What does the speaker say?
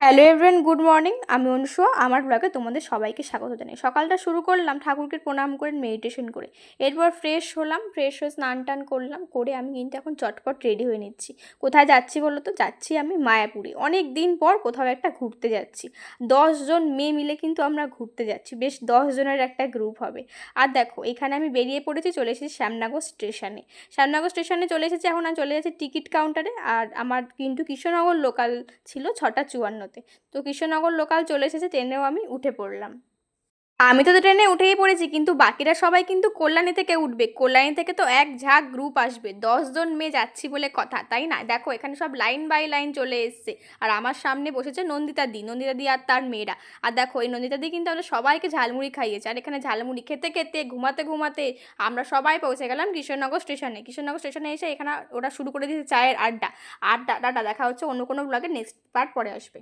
Hello everyone, good morning. আমি অনুষা, আমার ব্লগে তোমাদের সবাইকে স্বাগত জানাই। সকালটা শুরু করলাম ঠাকুরকে প্রণাম করে, মেডিটেশন করে। এরপর ফ্রেশ হলাম, ফ্রেশ হয়ে স্নান টান করলাম, করে আমি কিন্তু এখন চটপট রেডি হয়ে নিচ্ছি। কোথায় যাচ্ছি বলো তো? যাচ্ছি আমি মায়াপুরে। অনেক দিন পর কোথাও একটা ঘুরতে যাচ্ছি। 10 জন মেয়ে মিলে কিন্তু আমরা ঘুরতে যাচ্ছি, বেশ 10 জনের একটা গ্রুপ হবে। আর দেখো, এখানে আমি বেরিয়ে পড়েছি, চলে এসেছি শ্যামনগর স্টেশনে। শ্যামনগর স্টেশনে চলে এসেছি, এখন আমি চলে যাচ্ছি টিকিট কাউন্টারে। আর আমার কিন্তু কৃষ্ণনগর লোকাল ছিল 6:54-তে। তো কৃষ্ণনগর লোকাল চলে এসেছে, ট্রেনেও আমি উঠে পড়লাম। আমি তো ট্রেনে উঠেই পড়েছি, কিন্তু বাকিরা সবাই কিন্তু কল্যাণী থেকে উঠবে। কল্যাণী থেকে তো এক ঝাঁক গ্রুপ আসবে, 10 জন মেয়ে যাচ্ছি বলে কথা, তাই না? দেখো এখানে সব লাইন বাই লাইন চলে এসছে। আর আমার সামনে বসেছে নন্দিতা দি আর তার মেয়েরা। আর দেখো, এই নন্দিতা দি কিন্তু আমাদের সবাইকে ঝালমুড়ি খাইয়েছে। আর এখানে ঝালমুড়ি খেতে খেতে, ঘুমাতে ঘুমাতে আমরা সবাই পৌঁছে গেলাম কৃষ্ণনগর স্টেশনে। কৃষ্ণনগর স্টেশনে এসে এখানে ওরা শুরু করে দিয়েছে চায়ের আড্ডা। আড্ডা টাটা, দেখা হচ্ছে অন্য কোনো ব্লগে, নেক্সট পার্ট পরে আসবে।